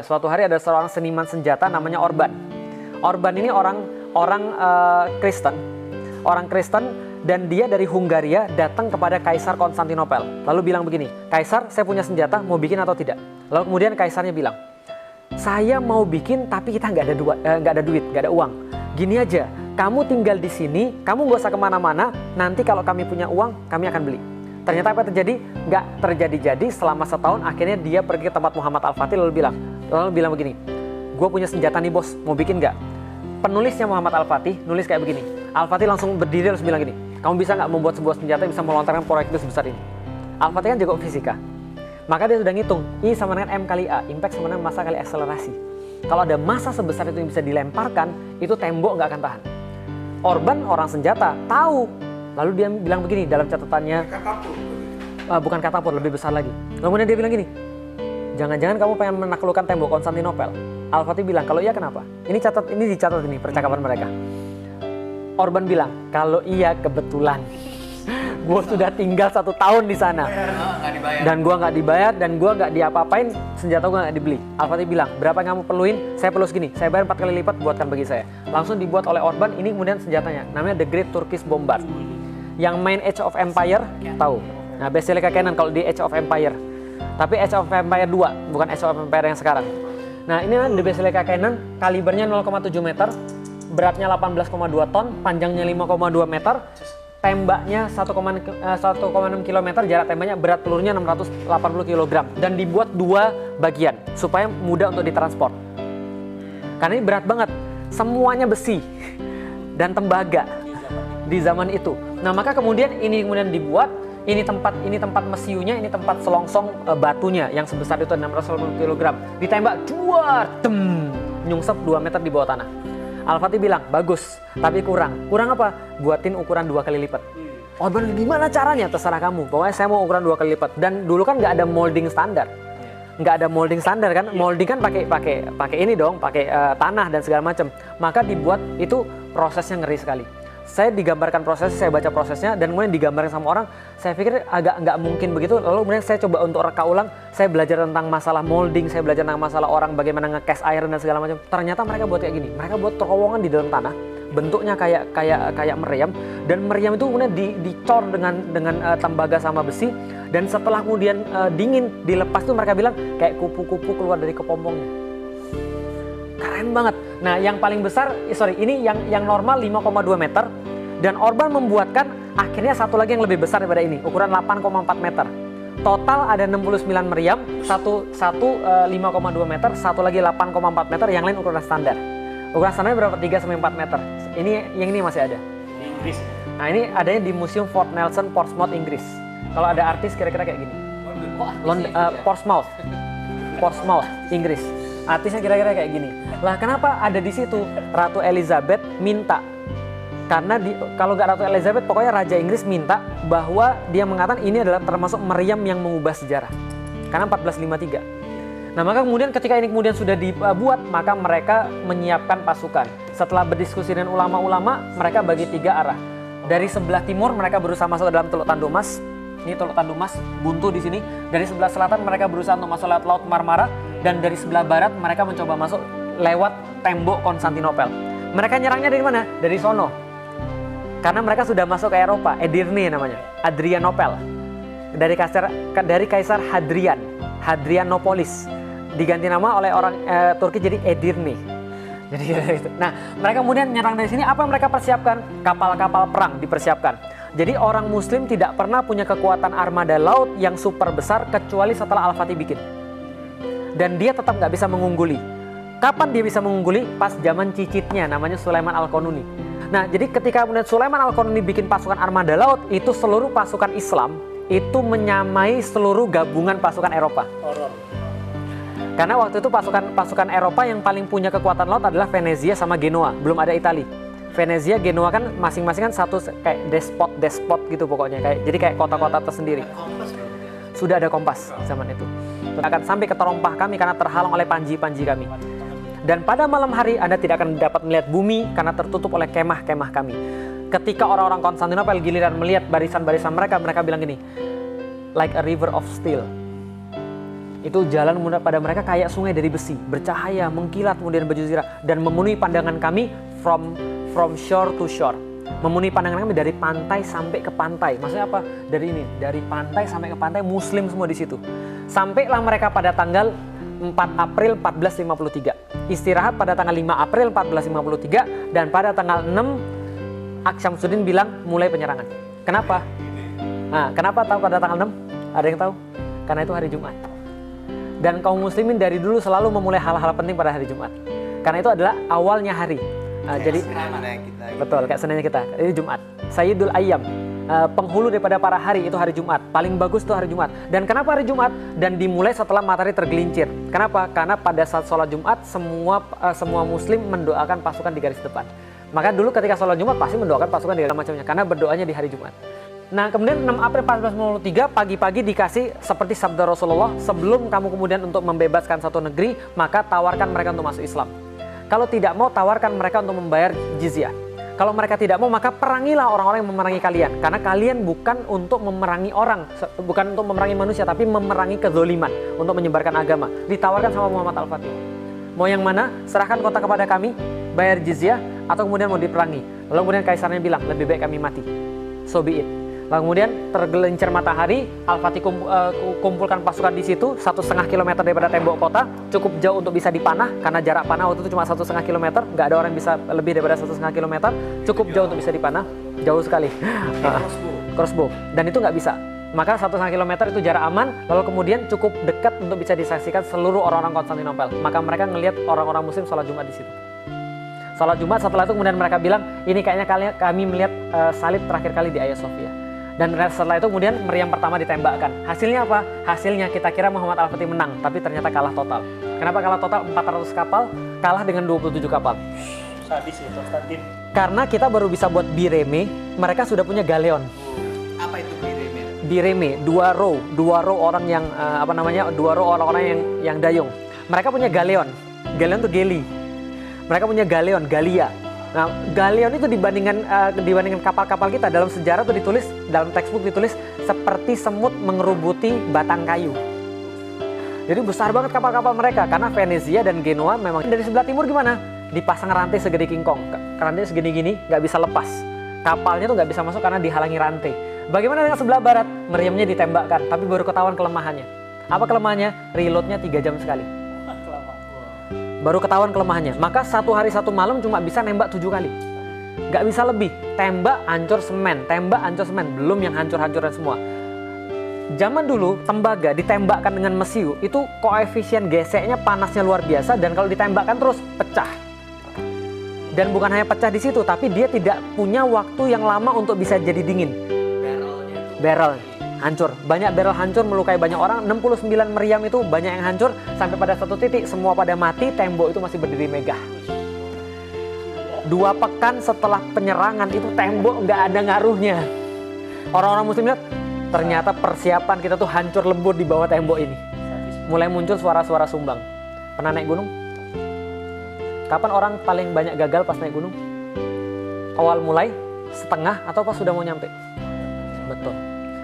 Suatu hari ada seorang seniman senjata namanya Orban. Orban ini orang Kristen, dan dia dari Hungaria datang kepada Kaisar Konstantinopel. Lalu bilang begini, Kaisar, saya punya senjata, mau bikin atau tidak? Lalu kemudian Kaisarnya bilang, saya mau bikin tapi kita nggak ada duit, nggak ada uang. Gini aja, kamu tinggal di sini, kamu nggak usah kemana-mana. Nanti kalau kami punya uang, kami akan beli. Ternyata apa terjadi? Nggak terjadi-jadi. Selama setahun akhirnya dia pergi ke tempat Muhammad Al-Fatih lalu bilang begini, gue punya senjata nih bos, mau bikin nggak? Penulisnya Muhammad Al-Fatih nulis kayak begini. Al-Fatih langsung berdiri terus bilang gini, kamu bisa nggak membuat sebuah senjata yang bisa melontarkan proyektil sebesar ini? Al-Fatih kan jago fisika, maka dia sudah ngitung I sama dengan M kali A, impact sama dengan massa kali akselerasi. Kalau ada massa sebesar itu yang bisa dilemparkan, itu tembok nggak akan tahan. Orban orang senjata tahu, lalu dia bilang begini dalam catatannya, bukan katapult, lebih besar lagi. Kemudian dia bilang gini, jangan-jangan kamu pengen menaklukkan tembok Konstantinopel? Al-Fatih bilang, kalau iya kenapa? Ini dicatat ini percakapan mereka. Orban bilang, kalau iya kebetulan. Gue sudah tinggal 1 tahun di sana. Dan gue nggak dibayar, dan gue nggak diapa-apain, senjata gue nggak dibeli. Al-Fatih bilang, berapa yang kamu perluin? Saya perlu segini. Saya bayar 4 kali lipat, buatkan bagi saya. Langsung dibuat oleh Orban, ini kemudian senjatanya. Namanya The Great Turkish Bombard. Yang main Age of Empire, tahu. Nah, Basilica Cannon kalau di Age of Empire. Tapi Age of Empire 2, bukan Age of Empire yang sekarang. Nah, ini The Basilica Cannon, kalibernya 0,7 meter, beratnya 18,2 ton, panjangnya 5,2 meter, tembaknya 1,6 km, jarak tembaknya, berat pelurnya 680 kg, dan dibuat 2 bagian supaya mudah untuk ditransport. Karena ini berat banget, semuanya besi dan tembaga di zaman itu. Nah, maka kemudian dibuat. Ini tempat mesiunya, ini tempat selongsong batunya yang sebesar itu 680 kg. Ditembak, duar, nyungsep 2 meter di bawah tanah. Al-Fatih bilang, bagus, tapi kurang. Kurang apa? Buatin ukuran 2 kali lipat. Orban, gimana caranya? Terserah kamu. Pokoknya saya mau ukuran 2 kali lipat. Dan dulu kan nggak ada molding standar. Nggak ada molding standar kan? Molding kan pakai ini dong, pakai tanah dan segala macam. Maka dibuat itu prosesnya ngeri sekali. Saya digambarkan prosesnya, saya baca prosesnya, dan kemudian digambarkan sama orang, saya pikir agak nggak mungkin begitu. Lalu kemudian saya coba untuk reka ulang, saya belajar tentang masalah molding, saya belajar tentang masalah orang bagaimana nge-cast iron dan segala macam. Ternyata mereka buat kayak gini, mereka buat terowongan di dalam tanah, bentuknya kayak meriam, dan meriam itu kemudian dicor dengan tembaga sama besi, dan setelah kemudian dingin dilepas tuh mereka bilang kayak kupu-kupu keluar dari kepompongnya. Keren banget. Nah, yang paling besar, ini yang normal 5,2 meter, dan Orban membuatkan akhirnya satu lagi yang lebih besar daripada ini, ukuran 8,4 meter. Total ada 69 meriam, satu 5,2 meter, satu lagi 8,4 meter, yang lain ukuran standar. Ukuran standarnya berapa? 3-4 meter. Yang ini masih ada. Di Inggris. Nah, ini adanya di Museum Fort Nelson, Portsmouth, Inggris. Kalau ada artis kira-kira kayak gini. Portsmouth, Inggris. Artisnya kira-kira kayak gini. Lah, kenapa ada di situ? Ratu Elizabeth minta. Karena kalau nggak Ratu Elizabeth, pokoknya Raja Inggris minta bahwa dia mengatakan ini adalah termasuk meriam yang mengubah sejarah. Karena 1453. Nah, maka kemudian ketika ini kemudian sudah dibuat, maka mereka menyiapkan pasukan. Setelah berdiskusi dengan ulama-ulama, mereka bagi 3 arah. Dari sebelah timur mereka berusaha masuk ke dalam Teluk Tandumas. Ini Teluk Tandumas buntu di sini. Dari sebelah selatan mereka berusaha untuk masuk lewat Laut Marmara, dan dari sebelah barat mereka mencoba masuk lewat tembok Konstantinopel. Mereka nyerangnya dari mana? Dari sono. Karena mereka sudah masuk ke Eropa, Edirne namanya, Adrianopel. Dari Kaisar Hadrianopolis. Diganti nama oleh orang Turki jadi Edirne. Jadi gitu. Nah, mereka kemudian nyerang dari sini. Apa yang mereka persiapkan? Kapal-kapal perang dipersiapkan. Jadi orang Muslim tidak pernah punya kekuatan armada laut yang super besar kecuali setelah Al-Fatih bikin. Dan dia tetap nggak bisa mengungguli. Kapan dia bisa mengungguli? Pas zaman cicitnya, namanya Sulaiman Al-Qanuni. Nah, jadi ketika kemudian Sulaiman Al-Qanuni bikin pasukan armada laut, itu seluruh pasukan Islam itu menyamai seluruh gabungan pasukan Eropa. Karena waktu itu pasukan Eropa yang paling punya kekuatan laut adalah Venezia sama Genoa, belum ada Italia. Venezia, Genoa kan masing-masing kan satu kayak despot gitu pokoknya, jadi kayak kota-kota tersendiri. Sudah ada kompas zaman itu. Akan sampai ke terompah kami karena terhalang oleh panji-panji kami. Dan pada malam hari Anda tidak akan dapat melihat bumi karena tertutup oleh kemah-kemah kami. Ketika orang-orang Konstantinopel giliran melihat barisan-barisan mereka bilang gini, like a river of steel. Itu jalan pada mereka kayak sungai dari besi, bercahaya, mengkilat, kemudian baju zirah, dan memenuhi pandangan kami from shore to shore. Memenuhi pandangan kami dari pantai sampai ke pantai. Maksudnya apa? Dari pantai sampai ke pantai, muslim semua di situ. Sampailah mereka pada tanggal 4 April 1453. Istirahat pada tanggal 5 April 1453, dan pada tanggal 6 Aksyamsuddin bilang mulai penyerangan. Kenapa? Nah, kenapa tahu pada tanggal 6? Ada yang tahu? Karena itu hari Jumat. Dan kaum muslimin dari dulu selalu memulai hal-hal penting pada hari Jumat. Karena itu adalah awalnya hari. Jadi betul, kayak Seninnya kita. Ini Jumat. Sayyidul Ayyam, penghulu daripada para hari itu hari Jumat. Paling bagus itu hari Jumat. Dan kenapa hari Jumat? Dan dimulai setelah matahari tergelincir. Kenapa? Karena pada saat sholat Jumat semua muslim mendoakan pasukan di garis depan. Maka dulu ketika sholat Jumat pasti mendoakan pasukan di garis macamnya, karena berdoanya di hari Jumat. Nah, kemudian 6 April 1453 pagi-pagi dikasih seperti sabda Rasulullah, sebelum kamu kemudian untuk membebaskan satu negeri, maka tawarkan mereka untuk masuk Islam. Kalau tidak mau, tawarkan mereka untuk membayar jizyah. Kalau mereka tidak mau, maka perangilah orang-orang yang memerangi kalian. Karena kalian bukan untuk memerangi orang, bukan untuk memerangi manusia, tapi memerangi kezoliman, untuk menyebarkan agama. Ditawarkan sama Muhammad Al-Fatih. Mau yang mana? Serahkan kota kepada kami, bayar jizyah, atau kemudian mau diperangi. Lalu kemudian kaisarnya bilang, lebih baik kami mati. So be it. Lalu kemudian tergelincir matahari, Al-Fatih kumpulkan pasukan di situ 1,5 kilometer daripada tembok kota, cukup jauh untuk bisa dipanah, karena jarak panah waktu itu cuma 1,5 kilometer, nggak ada orang yang bisa lebih daripada 1,5 kilometer, cukup jauh untuk bisa dipanah, jauh sekali. Crossbow. Dan itu nggak bisa. Maka 1,5 kilometer itu jarak aman, lalu kemudian cukup dekat untuk bisa disaksikan seluruh orang-orang Konstantinopel. Maka mereka ngelihat orang-orang muslim sholat Jumat di situ. Sholat Jumat, setelah itu kemudian mereka bilang, ini kayaknya kami melihat salib terakhir kali di Hagia Sophia. Dan setelah itu kemudian meriam pertama ditembakkan. Hasilnya apa? Hasilnya kita kira Muhammad Al-Fatih menang, tapi ternyata kalah total. Kenapa kalah total? 400 kapal kalah dengan 27 kapal. Sadis ya, Konstantin. Karena kita baru bisa buat bireme, mereka sudah punya galeon. Apa itu bireme? Bireme, dua row orang yang dua row orang-orang yang dayung. Mereka punya galeon. Galeon itu geli. Mereka punya galeon, galia. Nah, galeon itu dibandingkan kapal-kapal kita, dalam sejarah itu ditulis, dalam textbook ditulis seperti semut mengerubuti batang kayu. Jadi besar banget kapal-kapal mereka, karena Venezia dan Genoa memang dari sebelah timur gimana? Dipasang rantai segede kingkong, rantai segini gini, nggak bisa lepas. Kapalnya tuh nggak bisa masuk karena dihalangi rantai. Bagaimana dengan sebelah barat? Meriamnya ditembakkan, tapi baru ketahuan kelemahannya. Apa kelemahannya? Reloadnya 3 jam sekali. Baru ketahuan kelemahannya. Maka satu hari satu malam cuma bisa nembak 7 kali. Nggak bisa lebih. Tembak, hancur semen. Tembak, hancur semen. Belum yang hancur-hancuran semua. Zaman dulu, tembaga ditembakkan dengan mesiu, itu koefisien geseknya panasnya luar biasa, dan kalau ditembakkan terus, pecah. Dan bukan hanya pecah di situ, tapi dia tidak punya waktu yang lama untuk bisa jadi dingin. Barrel hancur. Banyak barrel hancur, melukai banyak orang. 69 meriam itu banyak yang hancur, sampai pada satu titik semua pada mati, tembok itu masih berdiri megah. 2 pekan setelah penyerangan itu tembok nggak ada ngaruhnya. Orang-orang muslim lihat, ternyata persiapan kita tuh hancur lebur di bawah tembok ini. Mulai muncul suara-suara sumbang. Pernah naik gunung? Kapan orang paling banyak gagal pas naik gunung? Awal mulai, setengah, atau pas sudah mau nyampe? Betul.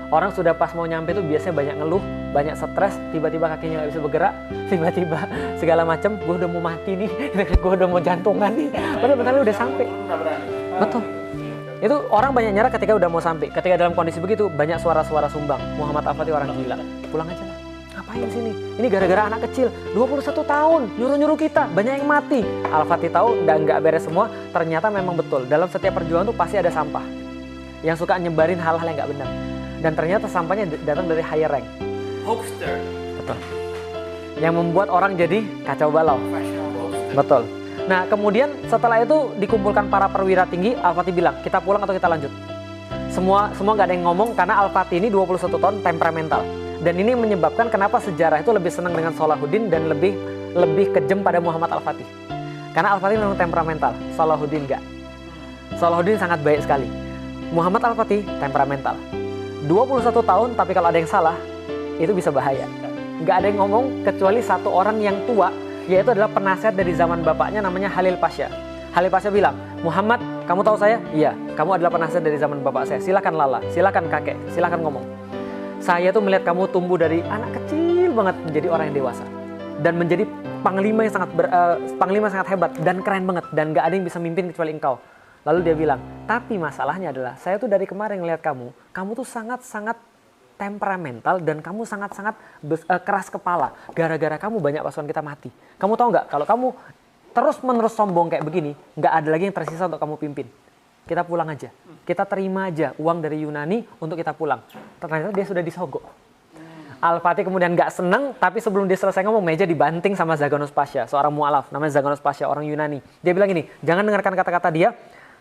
Orang sudah pas mau nyampe itu biasanya banyak ngeluh, banyak stres, tiba-tiba kakinya nggak bisa bergerak, tiba-tiba segala macam, gue udah mau mati nih, gue udah mau jantungan nih, padahal udah sampai. Betul. Itu orang banyak nyerah ketika udah mau sampai. Ketika dalam kondisi begitu, banyak suara-suara sumbang. Muhammad Al-Fatih orang gila. Pulang aja lah. Ngapain sini? Ini gara-gara anak kecil, 21 tahun, nyuruh-nyuruh kita, banyak yang mati. Al-Fatih tahu, nggak beres semua. Ternyata memang betul. Dalam setiap perjuangan tuh pasti ada sampah yang suka nyebarin hal-hal yang nggak benar. Dan ternyata sampahnya datang dari higher rank. Hoaxer. Betul. Yang membuat orang jadi kacau balau. Betul. Nah, kemudian setelah itu dikumpulkan para perwira tinggi, Al-Fatih bilang, kita pulang atau kita lanjut? Semua nggak ada yang ngomong, karena Al-Fatih ini 21 tahun temperamental. Dan ini menyebabkan kenapa sejarah itu lebih senang dengan Salahuddin dan lebih kejam pada Muhammad Al-Fatih. Karena Al-Fatih memang temperamental, Salahuddin nggak. Salahuddin sangat baik sekali. Muhammad Al-Fatih temperamental. 21 tahun, tapi kalau ada yang salah, itu bisa bahaya. Nggak ada yang ngomong, kecuali satu orang yang tua, yaitu adalah penasihat dari zaman bapaknya, namanya Halil Pasha. Halil Pasha bilang, Muhammad, kamu tahu saya? Iya, kamu adalah penasihat dari zaman bapak saya. Silakan lala, silakan kakek, silakan ngomong. Saya tuh melihat kamu tumbuh dari anak kecil banget menjadi orang yang dewasa dan menjadi panglima yang sangat hebat dan keren banget dan gak ada yang bisa mimpin kecuali engkau. Lalu dia bilang, tapi masalahnya adalah saya tuh dari kemarin ngeliat kamu tuh sangat-sangat temperamental dan kamu sangat-sangat keras kepala. Gara-gara kamu banyak pasukan kita mati. Kamu tahu nggak kalau kamu terus-menerus sombong kayak begini, nggak ada lagi yang tersisa untuk kamu pimpin. Kita pulang aja. Kita terima aja uang dari Yunani untuk kita pulang. Ternyata dia sudah disogok. Al-Fatih kemudian nggak senang, tapi sebelum dia selesai ngomong, meja dibanting sama Zaganos Pasha, seorang mu'alaf, namanya Zaganos Pasha, orang Yunani. Dia bilang gini, jangan dengarkan kata-kata dia.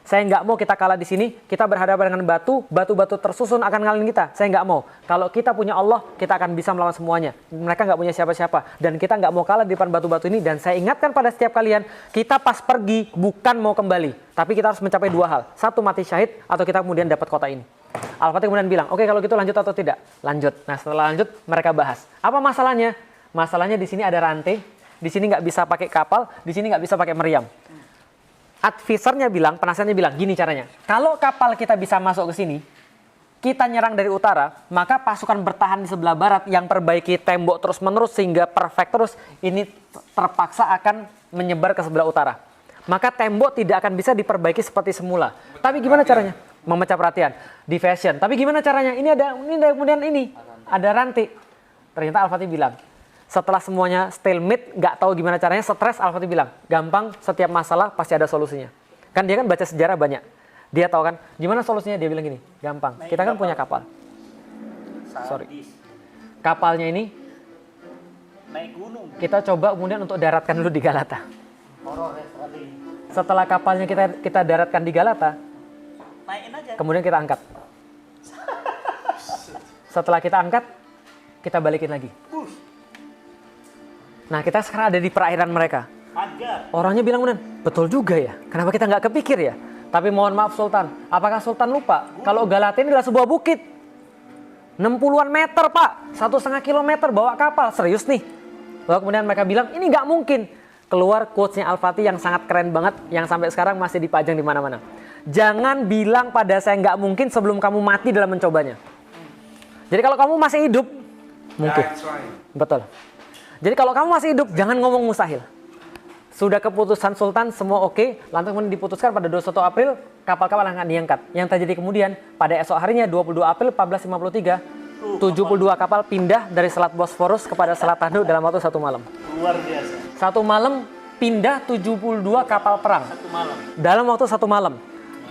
Saya nggak mau kita kalah di sini, kita berhadapan dengan batu-batu tersusun akan ngalahin kita. Saya nggak mau. Kalau kita punya Allah, kita akan bisa melawan semuanya. Mereka nggak punya siapa-siapa. Dan kita nggak mau kalah di depan batu-batu ini. Dan saya ingatkan pada setiap kalian, kita pas pergi bukan mau kembali. Tapi kita harus mencapai dua hal. Satu, mati syahid, atau kita kemudian dapat kota ini. Al-Fatih kemudian bilang, oke kalau gitu lanjut atau tidak? Lanjut. Nah setelah lanjut, mereka bahas. Apa masalahnya? Masalahnya di sini ada rantai, di sini nggak bisa pakai kapal, di sini nggak bisa pakai meriam. Advisernya bilang, penasihatnya bilang, gini caranya. Kalau kapal kita bisa masuk ke sini, kita nyerang dari utara, maka pasukan bertahan di sebelah barat yang perbaiki tembok terus-menerus sehingga perfect terus, ini terpaksa akan menyebar ke sebelah utara. Maka tembok tidak akan bisa diperbaiki seperti semula. Tapi gimana caranya? Memecah perhatian, diversion. Tapi gimana caranya? Ini kemudian ada rantai. Ternyata Al-Fatih bilang, setelah semuanya stalemate, nggak tahu gimana caranya, stres, Al-Fatih bilang, gampang, setiap masalah pasti ada solusinya. Kan dia kan baca sejarah banyak. Dia tahu kan, gimana solusinya? Dia bilang gini, gampang, kita kan punya kapal. Kapalnya ini, naik gunung. kita coba kemudian untuk daratkan dulu di Galata. Setelah kapalnya kita daratkan di Galata, Naikin aja. kemudian kita angkat. Setelah kita angkat, kita balikin lagi. Nah kita sekarang ada di perairan mereka. Agar. Orangnya bilang kemudian, betul juga ya. Kenapa kita nggak kepikir ya? Tapi mohon maaf Sultan, apakah Sultan lupa? Kalau Galata ini adalah sebuah bukit. 60-an meter Pak, 1,5 kilometer bawa kapal, serius nih. Lalu kemudian mereka bilang, ini nggak mungkin. Keluar quotes-nya Al-Fatih yang sangat keren banget, yang sampai sekarang masih dipajang di mana-mana. Jangan bilang pada saya nggak mungkin sebelum kamu mati dalam mencobanya. Jadi kalau kamu masih hidup, mungkin. Betul. Jadi kalau kamu masih hidup, jangan ngomong mustahil. Sudah keputusan Sultan, semua oke. Lantas kemudian diputuskan pada 21 April, kapal-kapal akan diangkat. Yang terjadi kemudian, pada esok harinya 22 April 1453, 72 kapal pindah dari Selat Bosforus kepada Selat Tanduk dalam waktu 1 malam. Luar biasa. 1 malam pindah 72 kapal perang. 1 malam. Dalam waktu 1 malam.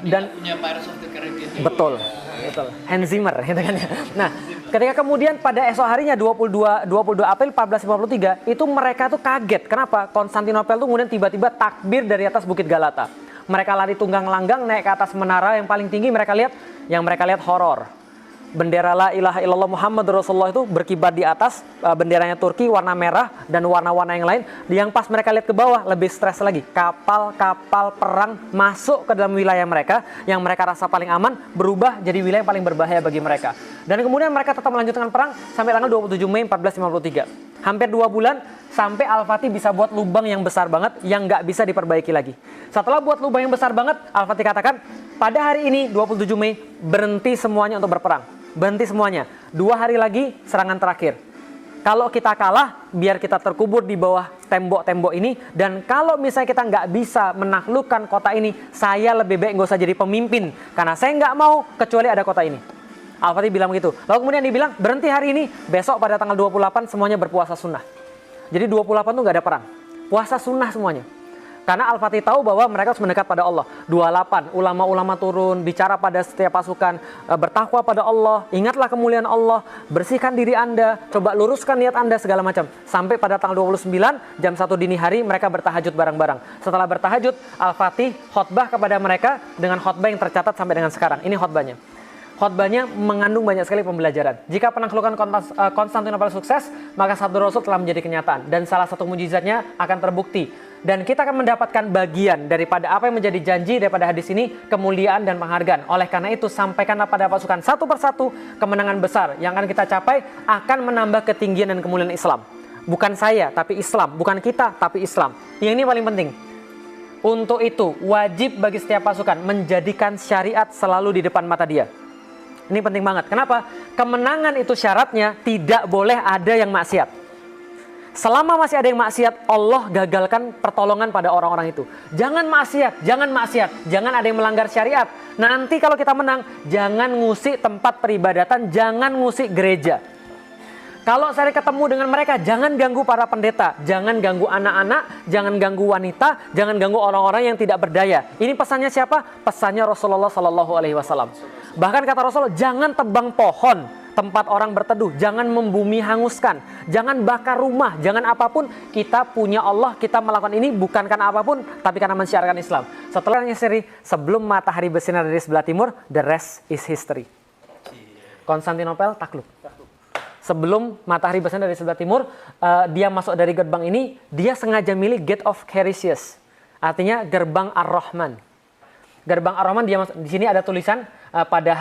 Dan punya Pirates of the Caribbean. betul. Hans Zimmer gitu kan ya. Nah, ketika kemudian pada esok harinya 22 April 1453 itu mereka tuh kaget. Kenapa? Konstantinopel tuh kemudian tiba-tiba takbir dari atas Bukit Galata. Mereka lari tunggang langgang naik ke atas menara yang paling tinggi, mereka lihat horor. Bendera la ilaha illallah Muhammad Rasulullah itu berkibar di atas, benderanya Turki warna merah dan warna-warna yang lain. Yang pas mereka lihat ke bawah lebih stres lagi. Kapal-kapal perang masuk ke dalam wilayah mereka yang mereka rasa paling aman berubah jadi wilayah yang paling berbahaya bagi mereka. Dan kemudian mereka tetap melanjutkan perang sampai tanggal 27 Mei 1453. Hampir 2 bulan sampai Al-Fatih bisa buat lubang yang besar banget yang nggak bisa diperbaiki lagi. Setelah buat lubang yang besar banget, Al-Fatih katakan pada hari ini 27 Mei berhenti semuanya untuk berperang. Berhenti semuanya. 2 hari lagi serangan terakhir. Kalau kita kalah, biar kita terkubur di bawah tembok-tembok ini. Dan kalau misalnya kita nggak bisa menaklukkan kota ini, saya lebih baik nggak usah jadi pemimpin. Karena saya nggak mau kecuali ada kota ini. Al-Fatih bilang begitu. Lalu kemudian dibilang, berhenti hari ini, besok pada tanggal 28 semuanya berpuasa sunnah. Jadi 28 tuh nggak ada perang. Puasa sunnah semuanya. Karena Al-Fatih tahu bahwa mereka harus mendekat pada Allah. 28, ulama-ulama turun, bicara pada setiap pasukan, bertakwa pada Allah, ingatlah kemuliaan Allah, bersihkan diri Anda, coba luruskan niat Anda, segala macam. Sampai pada tanggal 29, jam 1 dini hari, mereka bertahajud bareng-bareng. Setelah bertahajud, Al-Fatih khotbah kepada mereka dengan khotbah yang tercatat sampai dengan sekarang. Ini khotbahnya. Khotbahnya mengandung banyak sekali pembelajaran. Jika penaklukan Konstantinopel sukses, maka sabda Rasul telah menjadi kenyataan. Dan salah satu mujizatnya akan terbukti. Dan kita akan mendapatkan bagian daripada apa yang menjadi janji daripada hadis ini, kemuliaan dan penghargaan. Oleh karena itu, sampaikanlah pada pasukan satu persatu kemenangan besar yang akan kita capai akan menambah ketinggian dan kemuliaan Islam. Bukan saya, tapi Islam. Bukan kita, tapi Islam. Yang ini paling penting. Untuk itu, wajib bagi setiap pasukan menjadikan syariat selalu di depan mata dia. Ini penting banget. Kenapa? Kemenangan itu syaratnya tidak boleh ada yang maksiat. Selama masih ada yang maksiat, Allah gagalkan pertolongan pada orang-orang itu. Jangan maksiat, jangan maksiat, jangan ada yang melanggar syariat. Nanti kalau kita menang, jangan ngusik tempat peribadatan, jangan ngusik gereja. Kalau saya ketemu dengan mereka, jangan ganggu para pendeta, jangan ganggu anak-anak, jangan ganggu wanita, jangan ganggu orang-orang yang tidak berdaya. Ini pesannya siapa? Pesannya Rasulullah Sallallahu Alaihi Wasallam. Bahkan kata Rasulullah, jangan tebang pohon tempat orang berteduh, jangan membumi hanguskan, jangan bakar rumah, jangan apapun. Kita punya Allah, kita melakukan ini bukan karena apapun, tapi karena mensiarkan Islam. Setelahnya seri, sebelum matahari bersinar dari sebelah timur, the rest is history. Konstantinopel takluk. Sebelum matahari bersinar dari sebelah timur, dia masuk dari gerbang ini, dia sengaja milih Gate of Carisius, artinya gerbang Ar-Rahman. Gerbang Ar-Rahman, dia masuk, di sini ada tulisan pada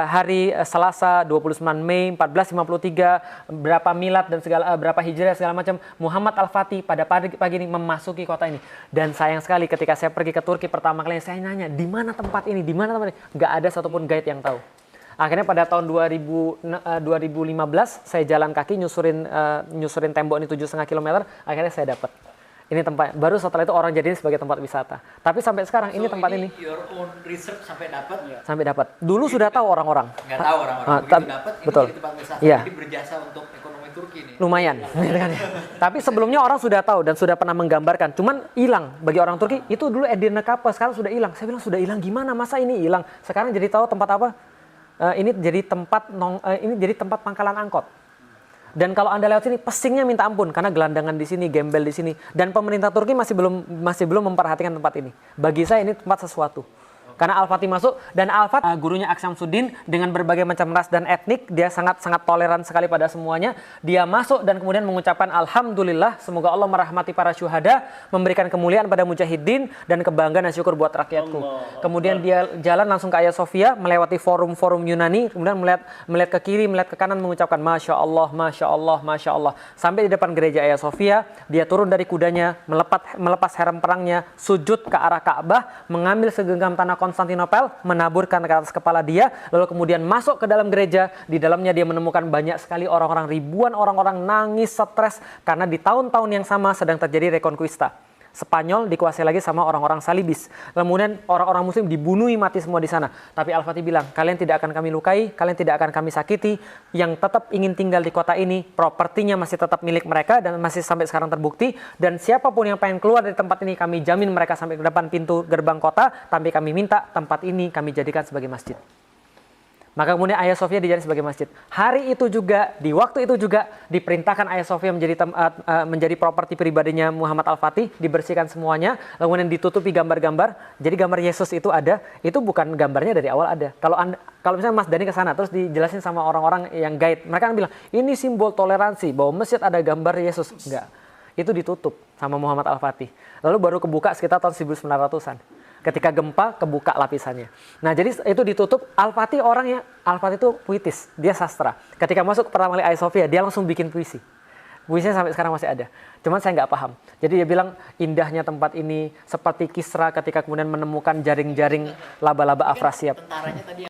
hari Selasa 29 Mei 1453 berapa milad dan segala berapa hijriah segala macam, Muhammad Al-Fatih pada pagi ini memasuki kota ini. Dan sayang sekali ketika saya pergi ke Turki pertama kali, saya nanya di mana tempat ini, di mana tempat ini, nggak ada satupun guide yang tahu. Akhirnya pada tahun 2015 saya jalan kaki nyusurin tembok ini 7,5 km, akhirnya saya dapat. Ini tempat, baru setelah itu orang jadiin sebagai tempat wisata. Tapi sampai sekarang ini tempat ini. Your own research sampai dapat? Sampai dapat. Dulu sudah tahu orang-orang. Nggak tahu orang-orang. Begitu dapat, ini betul. jadi tempat wisata. Iya. Jadi berjasa untuk ekonomi Turki nih. Lumayan. Tapi sebelumnya orang sudah tahu dan sudah pernah menggambarkan. Cuman hilang bagi orang Turki. Itu dulu Edirne Kapı, sekarang sudah hilang. Saya bilang sudah hilang gimana? Masa ini hilang? Sekarang jadi tahu tempat apa? Ini jadi tempat pangkalan angkot. Dan kalau Anda lewat sini, pesingnya minta ampun karena gelandangan di sini, gembel di sini. Dan pemerintah Turki masih belum memperhatikan tempat ini. Bagi saya ini tempat sesuatu. Karena Al-Fatih masuk, dan Al-Fatih gurunya Aksyamsuddin dengan berbagai macam ras dan etnik, dia sangat toleran sekali pada semuanya. Dia masuk dan kemudian mengucapkan Alhamdulillah, semoga Allah merahmati para syuhada, memberikan kemuliaan pada mujahidin, dan kebanggaan dan syukur buat rakyatku. Kemudian dia jalan langsung ke Hagia Sophia, melewati forum-forum Yunani, kemudian melihat ke kiri, melihat ke kanan, mengucapkan Masya Allah, Masya Allah, Masya Allah. Sampai di depan gereja Hagia Sophia, dia turun dari kudanya, melepas helm perangnya, sujud ke arah Ka'bah, mengambil segenggam tanah Konstantinopel, menaburkan ke atas kepala dia, lalu kemudian masuk ke dalam gereja. Di dalamnya dia menemukan banyak sekali orang-orang, ribuan orang-orang nangis, stres, karena di tahun-tahun yang sama sedang terjadi Reconquista. Spanyol dikuasai lagi sama orang-orang Salibis. Kemudian orang-orang Muslim dibunuh mati semua di sana. Tapi Al-Fatih bilang, kalian tidak akan kami lukai, kalian tidak akan kami sakiti. Yang tetap ingin tinggal di kota ini, propertinya masih tetap milik mereka dan masih sampai sekarang terbukti. Dan siapapun yang pengen keluar dari tempat ini, kami jamin mereka sampai ke depan pintu gerbang kota. Tapi kami minta tempat ini kami jadikan sebagai masjid. Maka kemudian Hagia Sophia dijadikan sebagai masjid. Hari itu juga, di waktu itu juga diperintahkan Hagia Sophia menjadi properti pribadinya Muhammad Al-Fatih, dibersihkan semuanya, lalu kemudian ditutupi gambar-gambar. Jadi gambar Yesus itu ada, itu bukan gambarnya dari awal ada. Kalau misalnya Mas Dani ke sana terus dijelasin sama orang-orang yang guide, mereka kan bilang, ini simbol toleransi bahwa masjid ada gambar Yesus. Enggak. Itu ditutup sama Muhammad Al-Fatih. Lalu baru kebuka sekitar tahun 1900-an. Ketika gempa, kebuka lapisannya. Nah, jadi itu ditutup. Al-Fatih itu puitis, dia sastra. Ketika masuk pertama kali Hagia Sophia, dia langsung bikin puisi. Puisinya sampai sekarang masih ada. Cuman saya nggak paham. Jadi dia bilang, indahnya tempat ini seperti Kisra ketika kemudian menemukan jaring-jaring laba-laba Afrasiab. Tentaranya tadi